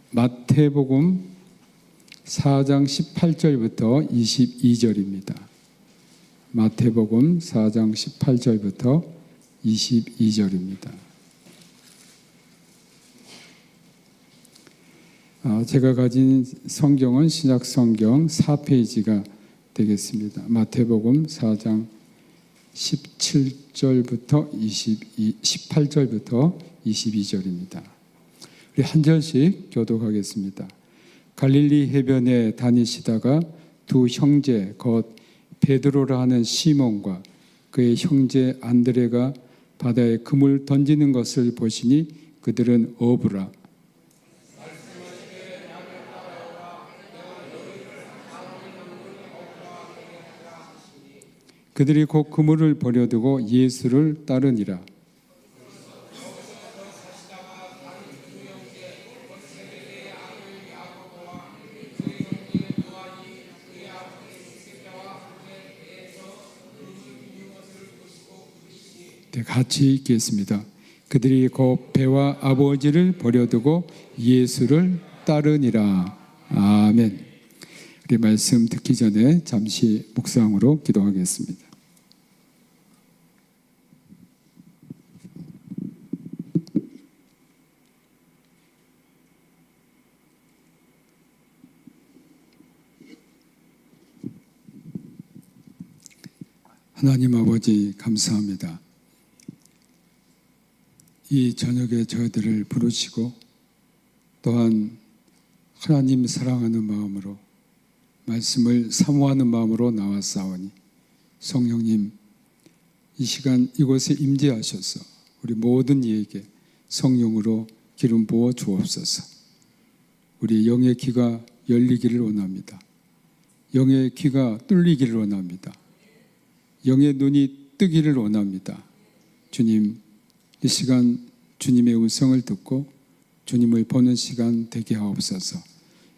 마태복음 4장 18절부터 22절입니다. 마태복음 4장 18절부터 22절입니다. 제가 가진 성경은 신약성경 4페이지가 되겠습니다. 마태복음 4장 18절부터 22절입니다. 우리 한 절씩 교독하겠습니다. 갈릴리 해변에 다니시다가 두 형제 곧 베드로라 하는 시몬과 그의 형제 안드레가 바다에 금을 던지는 것을 보시니 그들은 어부라. 그들이 곧 그물을 버려두고 예수를 따르니라. 같이 읽겠습니다. 그들이 곧 배와 아버지를 버려두고 예수를 따르니라. 아멘. 우리 말씀 듣기 전에 잠시 묵상으로 기도하겠습니다. 하나님 아버지 감사합니다. 이 저녁에 저희들을 부르시고 또한 하나님 사랑하는 마음으로 말씀을 사모하는 마음으로 나왔사오니 성령님 이 시간 이곳에 임재하셔서 우리 모든 이에게 성령으로 기름 부어 주옵소서. 우리 영의 귀가 열리기를 원합니다. 영의 귀가 뚫리기를 원합니다. 영의 눈이 뜨기를 원합니다. 주님, 이 시간 주님의 음성을 듣고 주님을 보는 시간 되게 하옵소서.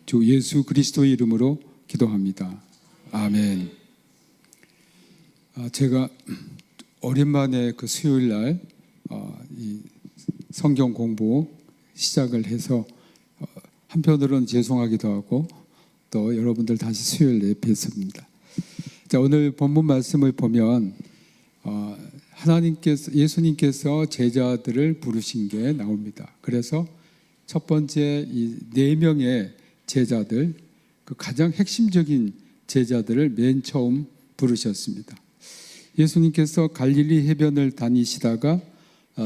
주 예수 그리스도의 이름으로 기도합니다. 아멘. 제가 오랜만에 그 수요일 날 이 성경 공부 시작을 해서 한편으로는 죄송하기도 하고 또 여러분들 다시 수요일에 뵙습니다. 자, 오늘 본문 말씀을 보면 예수님께서 제자들을 부르신 게 나옵니다. 그래서 첫 번째 이 4명의 제자들, 그 가장 핵심적인 제자들을 맨 처음 부르셨습니다. 예수님께서 갈릴리 해변을 다니시다가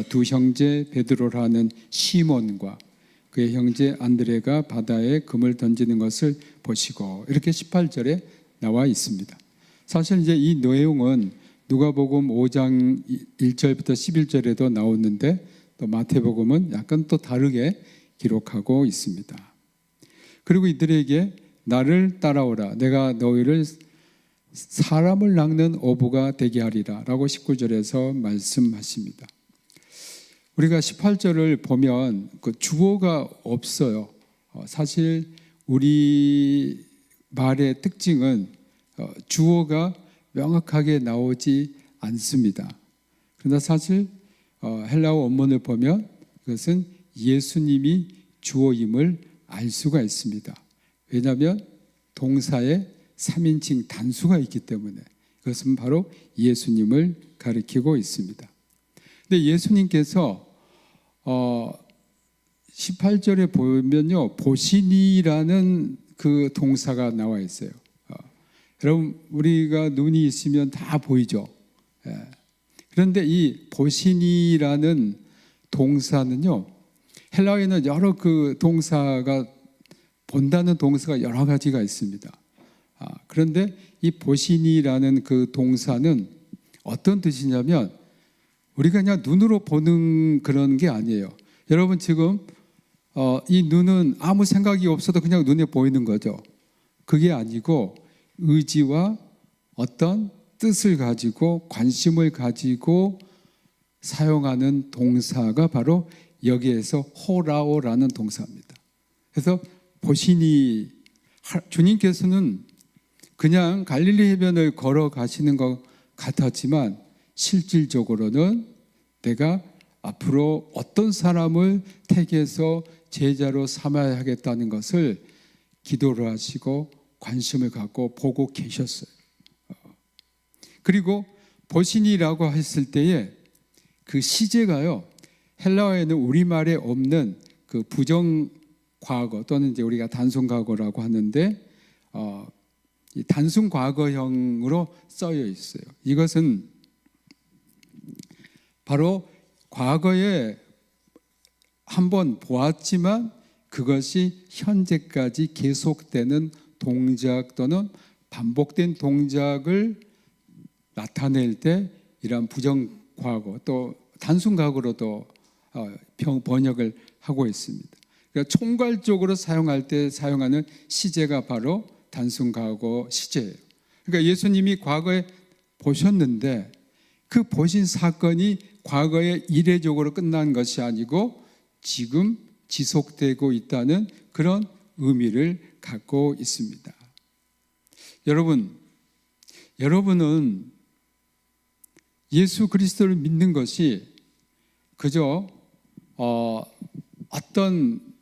두 형제 베드로라는 시몬과 그의 형제 안드레가 바다에 금을 던지는 것을 보시고 이렇게 18절에 나와 있습니다. 사실 이제 이 내용은 누가복음 5장 1절부터 11절에도 나오는데 또 마태복음은 약간 또 다르게 기록하고 있습니다. 그리고 이들에게 나를 따라오라. 내가 너희를 사람을 낚는 어부가 되게 하리라 라고 19절에서 말씀하십니다. 우리가 18절을 보면 그 주어가 없어요. 사실 우리 말의 특징은 주어가 명확하게 나오지 않습니다. 그러나 사실 헬라어 원문을 보면 그것은 예수님이 주어임을 알 수가 있습니다. 왜냐하면 동사에 3인칭 단수가 있기 때문에 그것은 바로 예수님을 가리키고 있습니다. 근데 예수님께서 18절에 보면요, 보시니라는 그 동사가 나와 있어요. 여러분, 우리가 눈이 있으면 다 보이죠. 그런데 이 보시니라는 동사는요, 헬라어에는 여러 그 동사가 본다는 동사가 여러 가지가 있습니다. 그런데 이 보시니라는 그 동사는 어떤 뜻이냐면 우리가 그냥 눈으로 보는 그런 게 아니에요. 여러분 지금 이 눈은 아무 생각이 없어도 그냥 눈에 보이는 거죠. 그게 아니고 의지와 어떤 뜻을 가지고 관심을 가지고 사용하는 동사가 바로 여기에서 호라오라는 동사입니다. 그래서 보시니 주님께서는 그냥 갈릴리 해변을 걸어가시는 것 같았지만 실질적으로는 내가 앞으로 어떤 사람을 택해서 제자로 삼아야 하겠다는 것을 기도를 하시고 관심을 갖고 보고 계셨어요. 그리고 보신이라고 했을 때에 그 시제가요, 헬라어에는 우리말에 없는 그 부정 과거 또는 이제 우리가 단순 과거라고 하는데 이 단순 과거형으로 써여 있어요. 이것은 바로 과거에 한번 보았지만 그것이 현재까지 계속되는 동작 또는 반복된 동작을 나타낼 때 이러한 부정 과거 또 단순 과거로도 번역을 하고 있습니다. 그러니까 총괄적으로 사용할 때 사용하는 시제가 바로 단순 과거 시제예요. 그러니까 예수님이 과거에 보셨는데 그 보신 사건이 과거에 이례적으로 끝난 것이 아니고 지금 지속되고 있다는 그런 의미를 갖고 있습니다. 여러분은 예수 그리스도를 믿는 것이 그저 어떤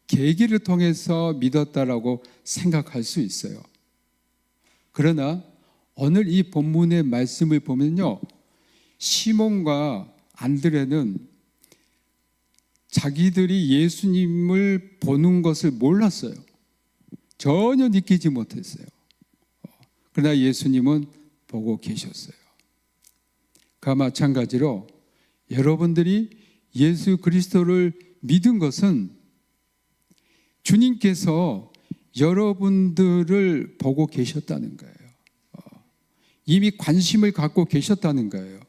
계기를 통해서 믿었다라고 생각할 수 있어요. 그러나 오늘 이 본문의 말씀을 보면요, 시몬과 안드레는 자기들이 예수님을 보는 것을 몰랐어요. 전혀 느끼지 못했어요. 그러나 예수님은 보고 계셨어요. 그와 마찬가지로 여러분들이 예수 그리스도를 믿은 것은 주님께서 여러분들을 보고 계셨다는 거예요. 이미 관심을 갖고 계셨다는 거예요.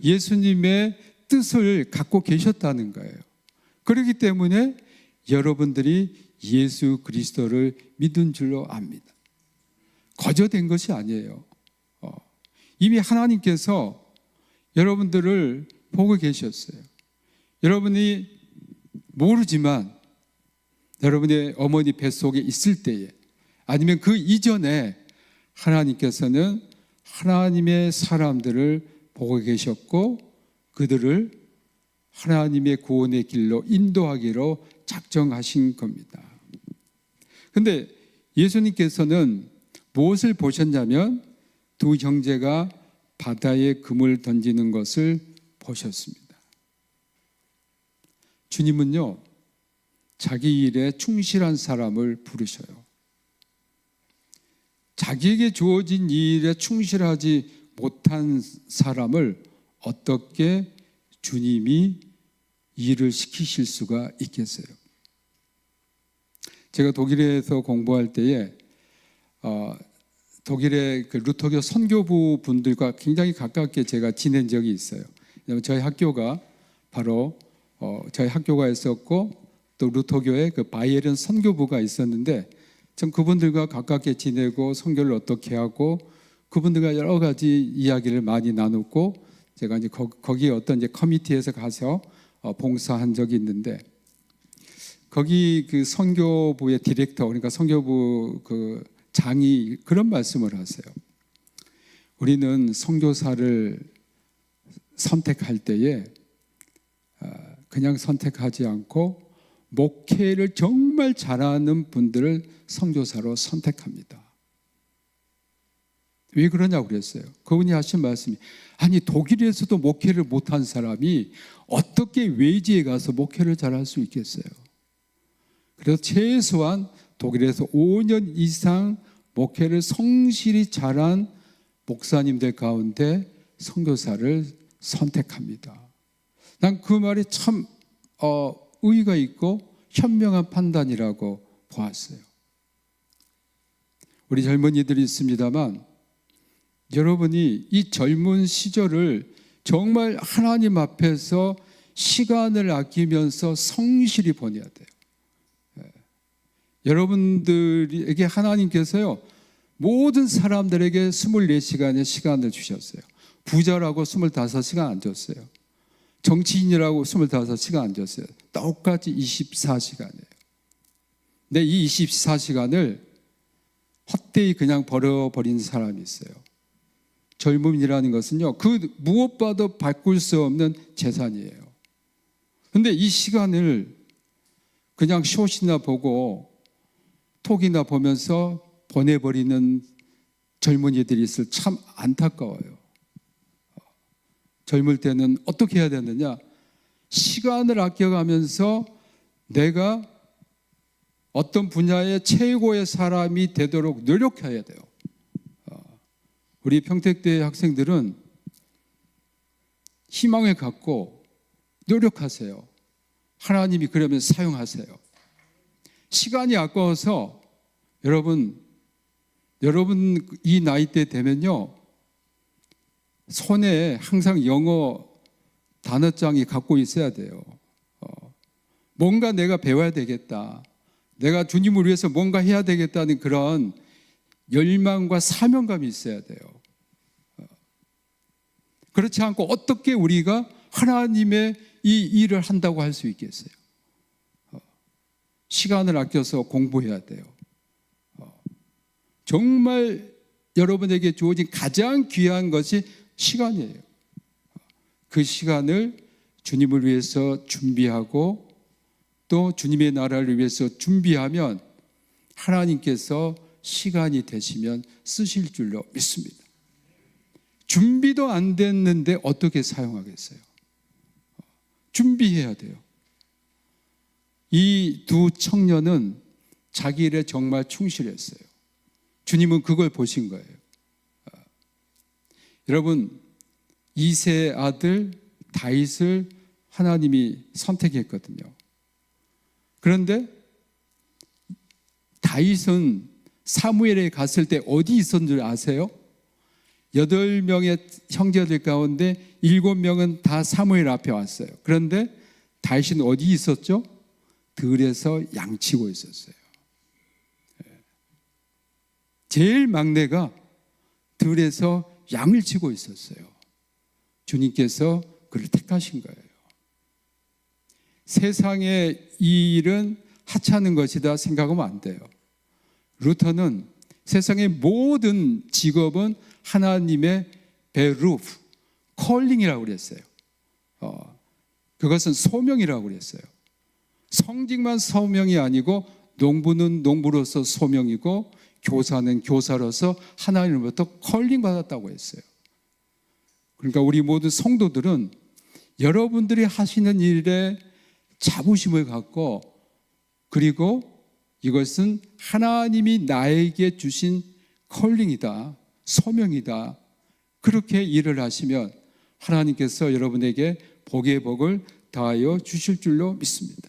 예수님의 뜻을 갖고 계셨다는 거예요. 그렇기 때문에 여러분들이 예수 그리스도를 믿은 줄로 압니다. 거저된 것이 아니에요. 이미 하나님께서 여러분들을 보고 계셨어요. 여러분이 모르지만 여러분의 어머니 뱃속에 있을 때에 아니면 그 이전에 하나님께서는 하나님의 사람들을 보고 계셨고 그들을 하나님의 구원의 길로 인도하기로 작정하신 겁니다. 그런데 예수님께서는 무엇을 보셨냐면 두 형제가 바다에 금을 던지는 것을 보셨습니다. 주님은요, 자기 일에 충실한 사람을 부르셔요. 자기에게 주어진 일에 충실하지 못한 사람을 어떻게 주님이 일을 시키실 수가 있겠어요? 제가 독일에서 공부할 때에 독일의 그 루터교 선교부 분들과 굉장히 가깝게 제가 지낸 적이 있어요. 저희 학교가 바로 저희 학교가 있었고 또 루터교의 그 바이에른 선교부가 있었는데 전 그분들과 가깝게 지내고 선교를 어떻게 하고 그분들과 여러 가지 이야기를 많이 나눴고 제가 이제 거기 어떤 이제 커미티에서 가서 봉사한 적이 있는데 거기 그 선교부의 디렉터 그러니까 선교부 그 장이 그런 말씀을 하세요. 우리는 선교사를 선택할 때에 그냥 선택하지 않고 목회를 정말 잘하는 분들을 선교사로 선택합니다. 왜 그러냐고 그랬어요. 그분이 하신 말씀이 아니 독일에서도 목회를 못한 사람이 어떻게 외지에 가서 목회를 잘할 수 있겠어요. 그래서 최소한 독일에서 5년 이상 목회를 성실히 잘한 목사님들 가운데 선교사를 선택합니다. 난 그 말이 참 의의가 있고 현명한 판단이라고 보았어요. 우리 젊은이들이 있습니다만 여러분이 이 젊은 시절을 정말 하나님 앞에서 시간을 아끼면서 성실히 보내야 돼요. 여러분들에게 하나님께서요 모든 사람들에게 24시간의 시간을 주셨어요. 부자라고 25시간 안 줬어요. 정치인이라고 25시간 안 줬어요. 똑같이 24시간이에요. 근데 이 24시간을 헛되이 그냥 버려버린 사람이 있어요. 젊음이라는 것은요, 그 무엇봐도 바꿀 수 없는 재산이에요. 그런데 이 시간을 그냥 숏이나 보고 톡이나 보면서 보내버리는 젊은이들이 있을 참 안타까워요. 젊을 때는 어떻게 해야 되느냐? 시간을 아껴가면서 내가 어떤 분야의 최고의 사람이 되도록 노력해야 돼요. 우리 평택대 학생들은 희망을 갖고 노력하세요. 하나님이 그러면 사용하세요. 시간이 아까워서 여러분 이 나이 때 되면요, 손에 항상 영어 단어장이 갖고 있어야 돼요. 뭔가 내가 배워야 되겠다, 내가 주님을 위해서 뭔가 해야 되겠다는 그런 열망과 사명감이 있어야 돼요. 그렇지 않고 어떻게 우리가 하나님의 이 일을 한다고 할 수 있겠어요? 시간을 아껴서 공부해야 돼요. 정말 여러분에게 주어진 가장 귀한 것이 시간이에요. 그 시간을 주님을 위해서 준비하고 또 주님의 나라를 위해서 준비하면 하나님께서 시간이 되시면 쓰실 줄로 믿습니다. 준비도 안 됐는데 어떻게 사용하겠어요? 준비해야 돼요. 이 두 청년은 자기 일에 정말 충실했어요. 주님은 그걸 보신 거예요. 여러분, 이세의 아들 다윗을 하나님이 선택했거든요. 그런데 다윗은 사무엘에 갔을 때 어디 있었는 줄 아세요? 8명의 형제들 가운데 7명은 다 사무엘 앞에 왔어요. 그런데 다윗은 어디 있었죠? 들에서 양치고 있었어요. 제일 막내가 들에서 양을 치고 있었어요. 주님께서 그를 택하신 거예요. 세상의 이 일은 하찮은 것이다 생각하면 안 돼요. 루터는 세상의 모든 직업은 하나님의 베루프, 컬링이라고 그랬어요. 그것은 소명이라고 그랬어요. 성직만 소명이 아니고 농부는 농부로서 소명이고 교사는 교사로서 하나님으로부터 컬링 받았다고 했어요. 그러니까 우리 모든 성도들은 여러분들이 하시는 일에 자부심을 갖고, 그리고 이것은 하나님이 나에게 주신 컬링이다, 소명이다, 그렇게 일을 하시면 하나님께서 여러분에게 복의 복을 더하여 주실 줄로 믿습니다.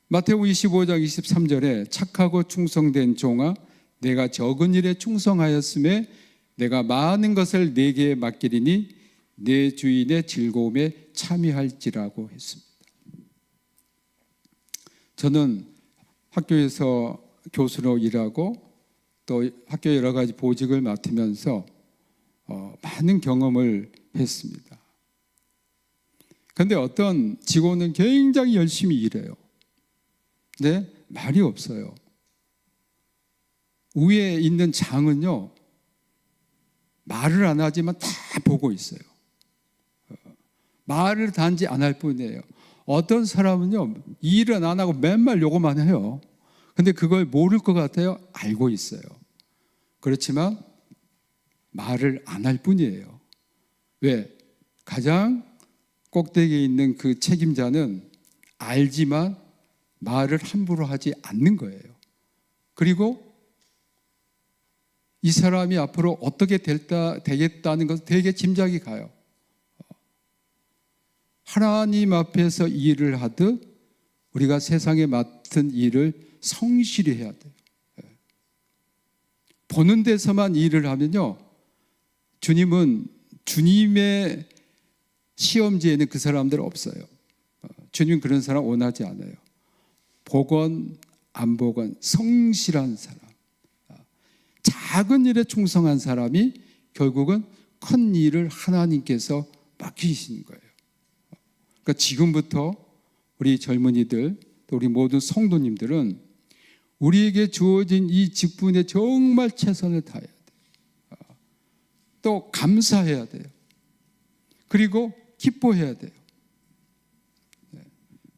마태복음 25장 23절에 착하고 충성된 종아, 내가 적은 일에 충성하였음에 내가 많은 것을 내게 맡기리니 내 주인의 즐거움에 참여할지라고 했습니다. 저는 학교에서 교수로 일하고 또 학교 여러 가지 보직을 맡으면서 많은 경험을 했습니다. 그런데 어떤 직원은 굉장히 열심히 일해요. 네, 말이 없어요. 위에 있는 장은요, 말을 안 하지만 다 보고 있어요. 말을 단지 안 할 뿐이에요. 어떤 사람은요, 일은 안 하고 맨날 요거만 해요. 근데 그걸 모를 것 같아요. 알고 있어요. 그렇지만 말을 안 할 뿐이에요. 왜? 가장 꼭대기에 있는 그 책임자는 알지만 말을 함부로 하지 않는 거예요. 그리고 이 사람이 앞으로 어떻게 되겠다는 것을 되게 짐작이 가요. 하나님 앞에서 일을 하듯 우리가 세상에 맡은 일을 성실히 해야 돼요. 보는 데서만 일을 하면요, 주님은 주님의 시험지에는 그 사람들 없어요. 주님 그런 사람 원하지 않아요. 보건 안 보건 성실한 사람, 작은 일에 충성한 사람이 결국은 큰 일을 하나님께서 맡기시는 거예요. 그러니까 지금부터 우리 젊은이들, 또 우리 모든 성도님들은 우리에게 주어진 이 직분에 정말 최선을 다해야 돼요. 또 감사해야 돼요. 그리고 기뻐해야 돼요.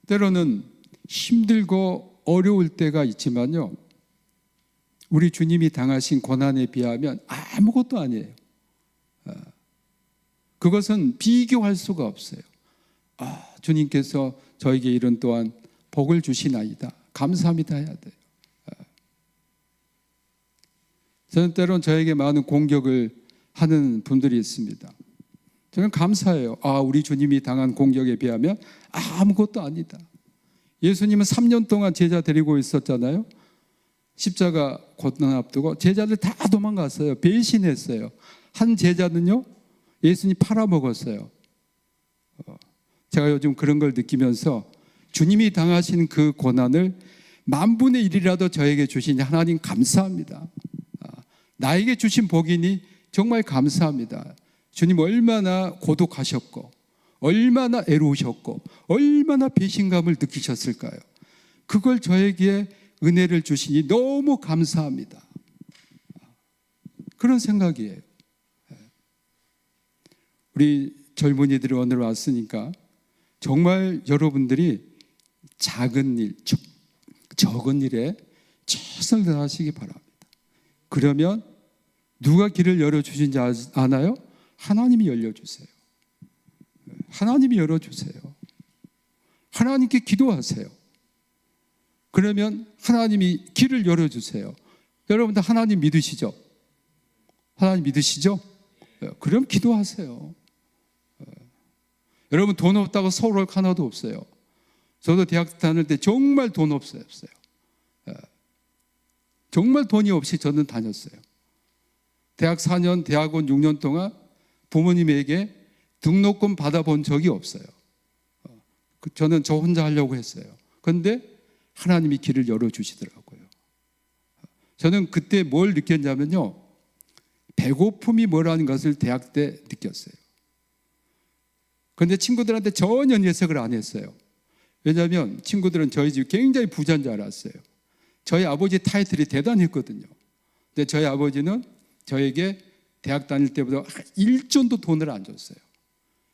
때로는 힘들고 어려울 때가 있지만요, 우리 주님이 당하신 고난에 비하면 아무것도 아니에요. 그것은 비교할 수가 없어요. 주님께서 저에게 이런 또한 복을 주시나이다, 감사합니다 해야 돼요. 저는 때론 저에게 많은 공격을 하는 분들이 있습니다. 저는 감사해요. 우리 주님이 당한 공격에 비하면 아무것도 아니다. 예수님은 3년 동안 제자 데리고 있었잖아요. 십자가 고난 앞두고 제자들 다 도망갔어요. 배신했어요. 한 제자는요, 예수님 팔아먹었어요. 제가 요즘 그런 걸 느끼면서 주님이 당하신 그 고난을 만분의 1이라도 저에게 주신 하나님 감사합니다. 나에게 주신 복이니 정말 감사합니다. 주님 얼마나 고독하셨고, 얼마나 애로우셨고, 얼마나 배신감을 느끼셨을까요? 그걸 저에게 은혜를 주시니 너무 감사합니다. 그런 생각이에요. 우리 젊은이들이 오늘 왔으니까 정말 여러분들이 작은 일, 적은 일에 최선을 다하시기 바랍니다. 그러면 누가 길을 열어주신지 아나요? 하나님이 열려주세요. 하나님이 열어주세요. 하나님께 기도하세요. 그러면 하나님이 길을 열어주세요. 여러분들 하나님 믿으시죠? 하나님 믿으시죠? 그럼 기도하세요. 여러분 돈 없다고 서울 올 하나도 없어요. 저도 대학 다닐 때 정말 돈 없어요. 정말 돈이 없이 저는 다녔어요. 대학 4년, 대학원 6년 동안 부모님에게 등록금 받아본 적이 없어요. 저는 저 혼자 하려고 했어요. 그런데 하나님이 길을 열어주시더라고요. 저는 그때 뭘 느꼈냐면요, 배고픔이 뭐라는 것을 대학 때 느꼈어요. 그런데 친구들한테 전혀 예색을 안 했어요. 왜냐하면 친구들은 저희 집이 굉장히 부자인 줄 알았어요. 저희 아버지 타이틀이 대단했거든요. 근데 저희 아버지는 저에게 대학 다닐 때보다 1전도 돈을 안 줬어요.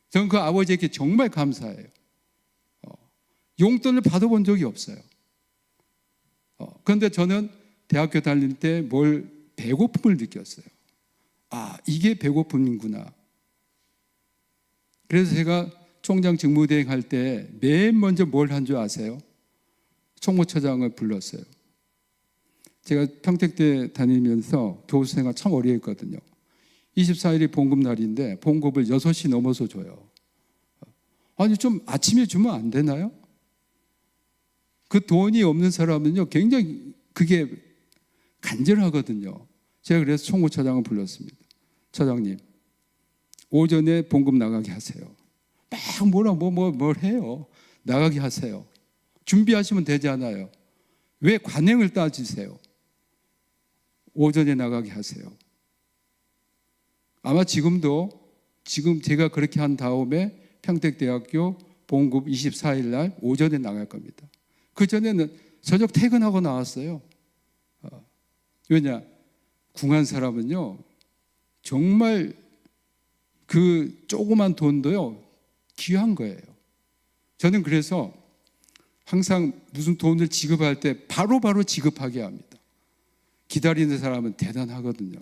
저는 그 아버지에게 정말 감사해요. 용돈을 받아본 적이 없어요. 그런데 저는 대학교 다닐 때 뭘 배고픔을 느꼈어요. 이게 배고픔이구나. 그래서 제가 총장 직무대행 할 때 맨 먼저 뭘 한 줄 아세요? 총무처장을 불렀어요. 제가 평택대 다니면서 교수생활 참 오래 했거든요. 24일이 봉급날인데 봉급을 6시 넘어서 줘요. 아니 좀 아침에 주면 안 되나요? 그 돈이 없는 사람은요 굉장히 그게 간절하거든요. 제가 그래서 총무처장을 불렀습니다. 처장님, 오전에 봉급 나가게 하세요. 막 뭘 해요. 나가게 하세요. 준비하시면 되지 않아요. 왜 관행을 따지세요? 오전에 나가게 하세요. 아마 지금 제가 그렇게 한 다음에 평택대학교 봉급 24일 날 오전에 나갈 겁니다. 그전에는 저녁 퇴근하고 나왔어요. 왜냐? 궁한 사람은요 정말 그 조그만 돈도요 귀한 거예요. 저는 그래서 항상 무슨 돈을 지급할 때 바로바로 지급하게 합니다. 기다리는 사람은 대단하거든요.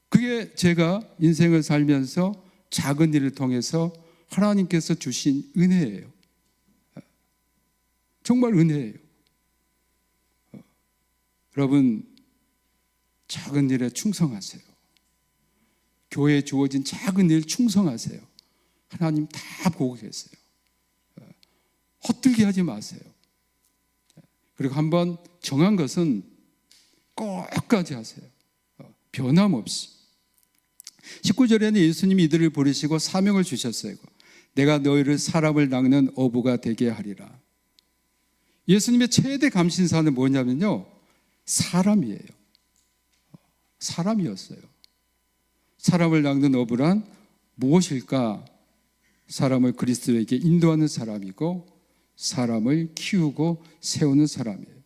그게 제가 인생을 살면서 작은 일을 통해서 하나님께서 주신 은혜예요. 정말 은혜예요. 여러분, 작은 일에 충성하세요. 교회에 주어진 작은 일 충성하세요. 하나님 다 보고 계세요. 헛들게 하지 마세요. 그리고 한번 정한 것은 끝까지 하세요. 변함없이. 19절에는 예수님이 이들을 부르시고 사명을 주셨어요. 내가 너희를 사람을 낚는 어부가 되게 하리라. 예수님의 최대 감신사는 뭐냐면요, 사람이에요. 사람이었어요. 사람을 낚는 어부란 무엇일까? 사람을 그리스도에게 인도하는 사람이고 사람을 키우고 세우는 사람이에요.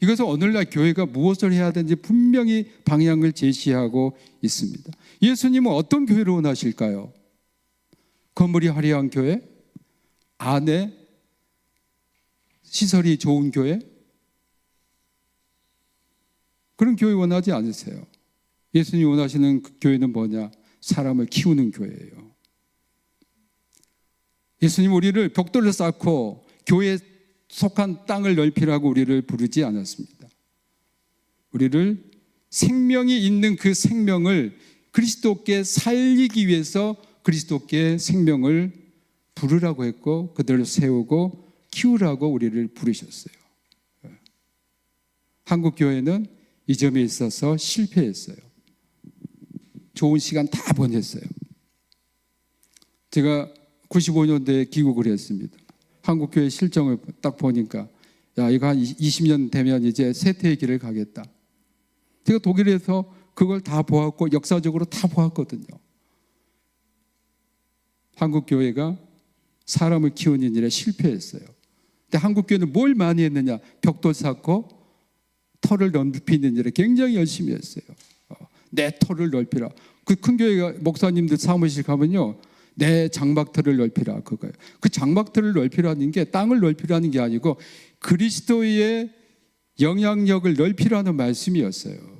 이것은 오늘날 교회가 무엇을 해야 되는지 분명히 방향을 제시하고 있습니다. 예수님은 어떤 교회를 원하실까요? 건물이 화려한 교회? 안에 시설이 좋은 교회? 그런 교회 원하지 않으세요. 예수님이 원하시는 그 교회는 뭐냐? 사람을 키우는 교회예요. 예수님 우리를 벽돌을 쌓고 교회에 속한 땅을 넓히라고 우리를 부르지 않았습니다. 우리를 생명이 있는 그 생명을 그리스도께 살리기 위해서 그리스도께 생명을 부르라고 했고 그들을 세우고 키우라고 우리를 부르셨어요. 한국 교회는 이 점에 있어서 실패했어요. 좋은 시간 다 보냈어요. 제가 95년도에 귀국을 했습니다. 한국교회 실정을 딱 보니까 야 이거 한 20년 되면 이제 쇠퇴의 길을 가겠다. 제가 독일에서 그걸 다 보았고 역사적으로 다 보았거든요. 한국교회가 사람을 키우는 일에 실패했어요. 근데 한국교회는 뭘 많이 했느냐? 벽돌 쌓고 터를 넓히는 일에 굉장히 열심히 했어요. 내 터를 넓히라. 그 큰 교회 목사님들 사무실 가면요. 내 장막터를 넓히라 그거예요. 그 장막터를 넓히라는 게 땅을 넓히라는 게 아니고 그리스도의 영향력을 넓히라는 말씀이었어요.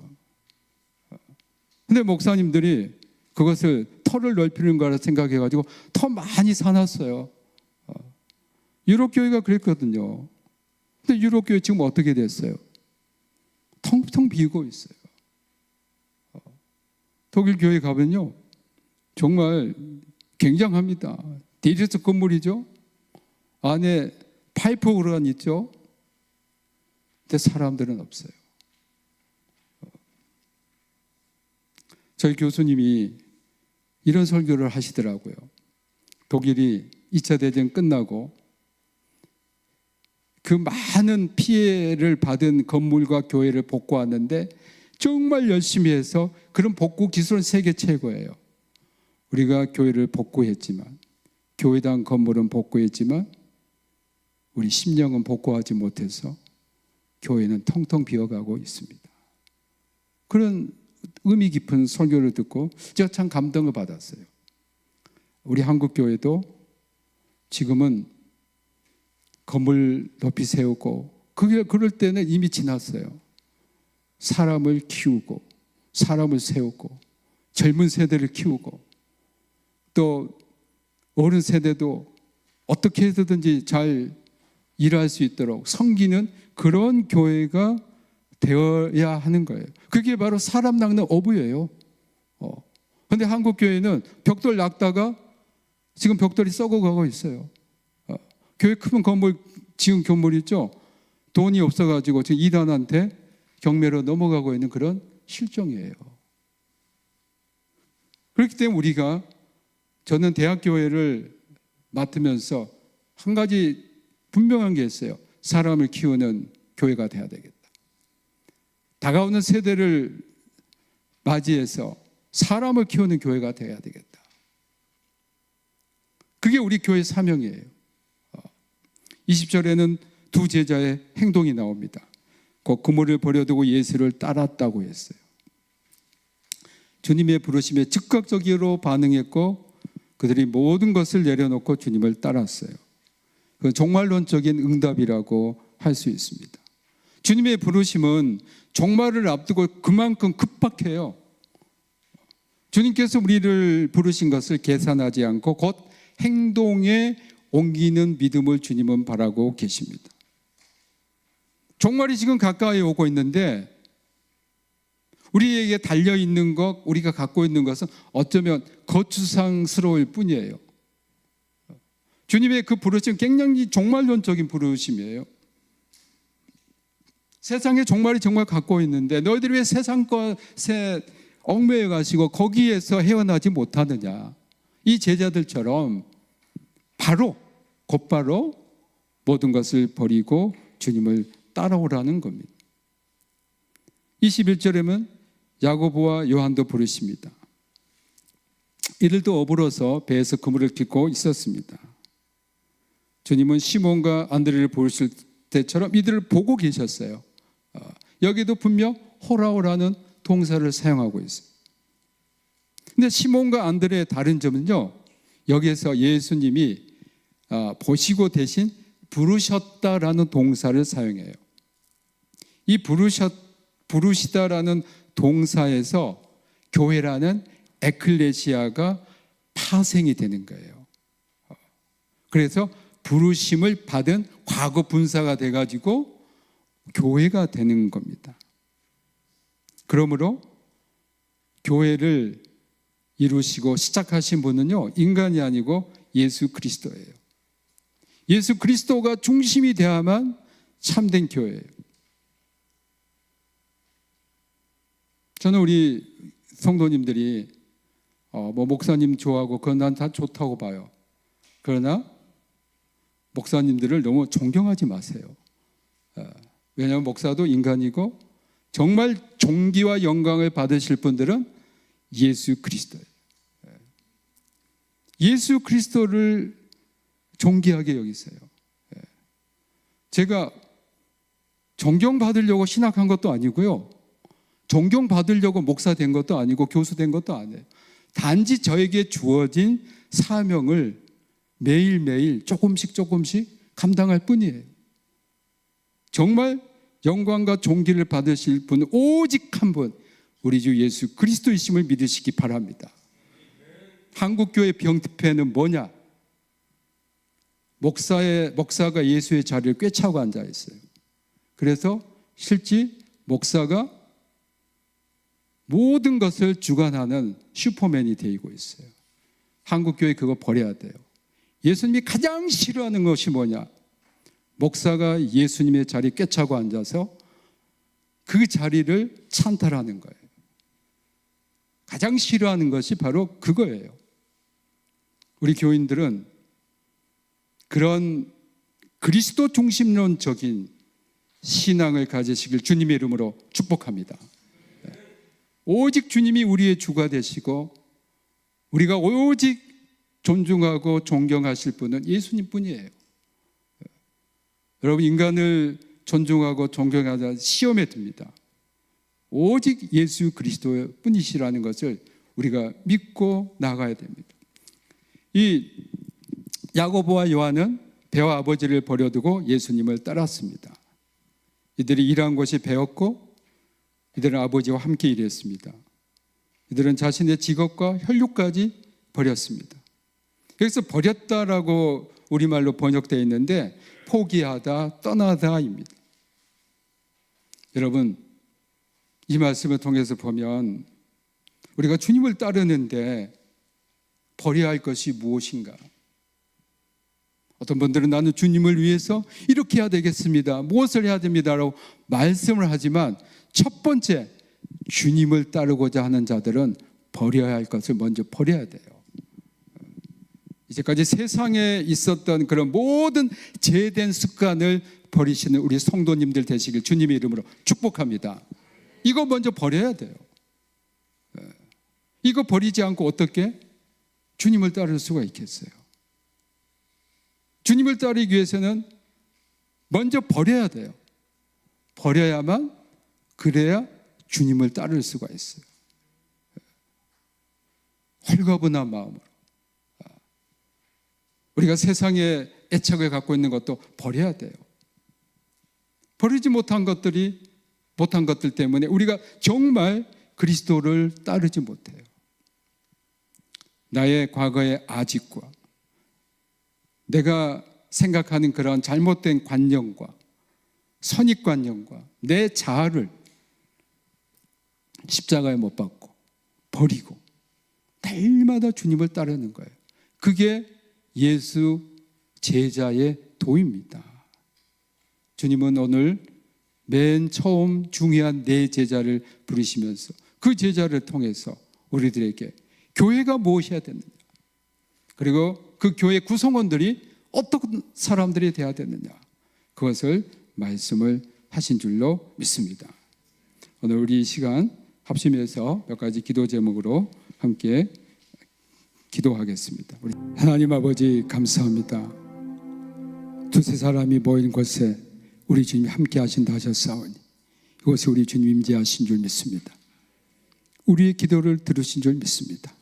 근데 목사님들이 그것을 터를 넓히는 거라 생각해가지고 터 많이 사놨어요. 유럽교회가 그랬거든요. 근데 유럽교회 지금 어떻게 됐어요? 텅텅 비고 있어요. 독일 교회 가면요. 정말 굉장합니다. 디저트 건물이죠. 안에 파이프 오르간 있죠. 근데 사람들은 없어요. 저희 교수님이 이런 설교를 하시더라고요. 독일이 2차 대전 끝나고 그 많은 피해를 받은 건물과 교회를 복구하는데 정말 열심히 해서 그런 복구 기술은 세계 최고예요. 우리가 교회를 복구했지만 교회당 건물은 복구했지만 우리 심령은 복구하지 못해서 교회는 텅텅 비어가고 있습니다. 그런 의미 깊은 설교를 듣고 제가 참 감동을 받았어요. 우리 한국교회도 지금은 건물 높이 세우고 그럴 때는 이미 지났어요. 사람을 키우고 사람을 세우고 젊은 세대를 키우고 또 어른 세대도 어떻게 해서든지 잘 일할 수 있도록 섬기는 그런 교회가 되어야 하는 거예요. 그게 바로 사람 낚는 어부예요. 그런데 한국 교회는 벽돌 낚다가 지금 벽돌이 썩어가고 있어요. 교회 큰 건물 지은 건물 있죠. 돈이 없어가지고 지금 이단한테 경매로 넘어가고 있는 그런 실정이에요. 그렇기 때문에 우리가 저는 대학교회를 맡으면서 한 가지 분명한 게 있어요. 사람을 키우는 교회가 돼야 되겠다. 다가오는 세대를 맞이해서 사람을 키우는 교회가 돼야 되겠다. 그게 우리 교회 사명이에요. 20절에는 두 제자의 행동이 나옵니다. 곧 그물을 버려두고 예수를 따랐다고 했어요. 주님의 부르심에 즉각적으로 반응했고 그들이 모든 것을 내려놓고 주님을 따랐어요. 그 종말론적인 응답이라고 할 수 있습니다. 주님의 부르심은 종말을 앞두고 그만큼 급박해요. 주님께서 우리를 부르신 것을 계산하지 않고 곧 행동에 옮기는 믿음을 주님은 바라고 계십니다. 종말이 지금 가까이 오고 있는데 우리에게 달려있는 것, 우리가 갖고 있는 것은 어쩌면 거추장스러울 뿐이에요. 주님의 그 부르심 굉장히 종말론적인 부르심이에요. 세상에 종말이 정말 갖고 있는데 너희들이 왜 세상 것에 얽매여 가시고 거기에서 헤어나지 못하느냐. 이 제자들처럼 곧바로 모든 것을 버리고 주님을 따라오라는 겁니다. 21절에는 야고보와 요한도 부르십니다. 이들도 어부로서 배에서 그물을 깃고 있었습니다. 주님은 시몬과 안드레를 부르실 때처럼 이들을 보고 계셨어요. 여기도 분명 호라오라는 동사를 사용하고 있어요. 근데 시몬과 안드레의 다른 점은요, 여기에서 예수님이 보시고 대신 부르셨다라는 동사를 사용해요. 이 부르시다라는 동사에서 교회라는 에클레시아가 파생이 되는 거예요. 그래서 부르심을 받은 과거 분사가 돼가지고 교회가 되는 겁니다. 그러므로 교회를 이루시고 시작하신 분은요, 인간이 아니고 예수 그리스도예요. 예수 그리스도가 중심이 되어야만 참된 교회예요. 저는 우리 성도님들이 목사님 좋아하고 그건 난 다 좋다고 봐요. 그러나 목사님들을 너무 존경하지 마세요. 왜냐하면 목사도 인간이고 정말 존귀와 영광을 받으실 분들은 예수 그리스도예요. 예수 그리스도를 존귀하게 여기세요. 제가 존경받으려고 신학한 것도 아니고요, 존경받으려고 목사 된 것도 아니고 교수 된 것도 아니에요. 단지 저에게 주어진 사명을 매일매일 조금씩 감당할 뿐이에요. 정말 영광과 존귀를 받으실 분 오직 한 분, 우리 주 예수 그리스도이심을 믿으시기 바랍니다. 한국교회 병폐는 뭐냐? 목사가 예수의 자리를 꿰차고 앉아 있어요. 그래서 실제 목사가 모든 것을 주관하는 슈퍼맨이 되고 있어요. 한국교회 그거 버려야 돼요. 예수님이 가장 싫어하는 것이 뭐냐? 목사가 예수님의 자리에 꿰차고 앉아서 그 자리를 찬탈하는 거예요. 가장 싫어하는 것이 바로 그거예요. 우리 교인들은 그런 그리스도 중심론적인 신앙을 가지시길 주님의 이름으로 축복합니다. 오직 주님이 우리의 주가 되시고 우리가 오직 존중하고 존경하실 분은 예수님 뿐이에요. 여러분, 인간을 존중하고 존경하자 시험에 듭니다. 오직 예수 그리스도 뿐이시라는 것을 우리가 믿고 나가야 됩니다. 이 야고보와 요한은 배와 아버지를 버려두고 예수님을 따랐습니다. 이들이 일한 것이 배웠고 이들은 아버지와 함께 일했습니다. 이들은 자신의 직업과 혈육까지 버렸습니다. 여기서 버렸다라고 우리말로 번역되어 있는데 포기하다, 떠나다입니다. 여러분, 이 말씀을 통해서 보면 우리가 주님을 따르는데 버려야 할 것이 무엇인가? 어떤 분들은 나는 주님을 위해서 이렇게 해야 되겠습니다, 무엇을 해야 됩니다라고 말씀을 하지만 첫 번째, 주님을 따르고자 하는 자들은 버려야 할 것을 먼저 버려야 돼요. 이제까지 세상에 있었던 그런 모든 죄된 습관을 버리시는 우리 성도님들 되시길 주님의 이름으로 축복합니다. 이거 먼저 버려야 돼요. 이거 버리지 않고 어떻게 주님을 따를 수가 있겠어요? 주님을 따르기 위해서는 먼저 버려야 돼요. 버려야만, 그래야 주님을 따를 수가 있어요. 홀가분한 마음으로 우리가 세상에 애착을 갖고 있는 것도 버려야 돼요. 버리지 못한 것들 때문에 우리가 정말 그리스도를 따르지 못해요. 나의 과거의 아직과 내가 생각하는 그런 잘못된 관념과 선입관념과 내 자아를 십자가에 못 박고 버리고 날마다 주님을 따르는 거예요. 그게 예수 제자의 도입니다. 주님은 오늘 맨 처음 중요한 네 제자를 부르시면서 그 제자를 통해서 우리들에게 교회가 무엇이어야 되느냐, 그리고 그 교회 구성원들이 어떤 사람들이 되어야 되느냐, 그것을 말씀을 하신 줄로 믿습니다. 오늘 우리 이 시간 합심해서 몇 가지 기도 제목으로 함께 기도하겠습니다. 우리 하나님 아버지, 감사합니다. 두세 사람이 모인 곳에 우리 주님이 함께 하신다 하셨사오니 그것이 우리 주님 임재하신 줄 믿습니다. 우리의 기도를 들으신 줄 믿습니다.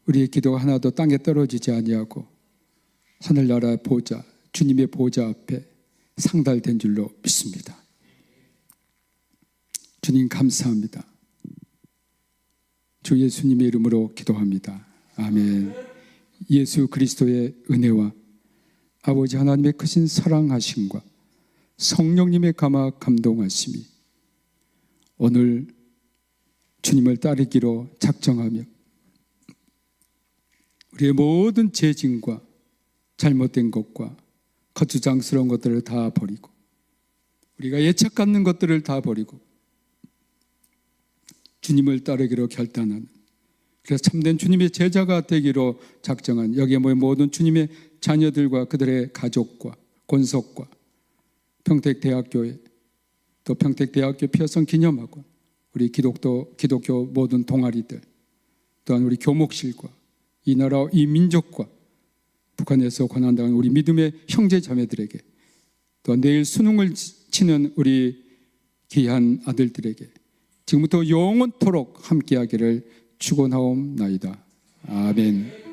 우리의 기도가 하나도 땅에 떨어지지 아니하고 하늘나라 보좌, 주님의 보좌 앞에 상달된 줄로 믿습니다. 주님 감사합니다. 주 예수님의 이름으로 기도합니다. 아멘. 예수 그리스도의 은혜와 아버지 하나님의 크신 사랑하심과 성령님의 감화 감동하심이 오늘 주님을 따르기로 작정하며 우리의 모든 죄짐과 잘못된 것과 거추장스러운 것들을 다 버리고 우리가 예측 갖는 것들을 다 버리고 주님을 따르기로 결단하는, 그래서 참된 주님의 제자가 되기로 작정한 여기에 모인 모든 주님의 자녀들과 그들의 가족과 권속과 평택대학교에 또 평택대학교 피어성 기념학원, 우리 기독교 모든 동아리들, 또한 우리 교목실과 이 나라 이 민족과 북한에서 고난당한 우리 믿음의 형제 자매들에게, 또 내일 수능을 치는 우리 귀한 아들들에게 지금부터 영원토록 함께하기를 축원하옵나이다. 아멘.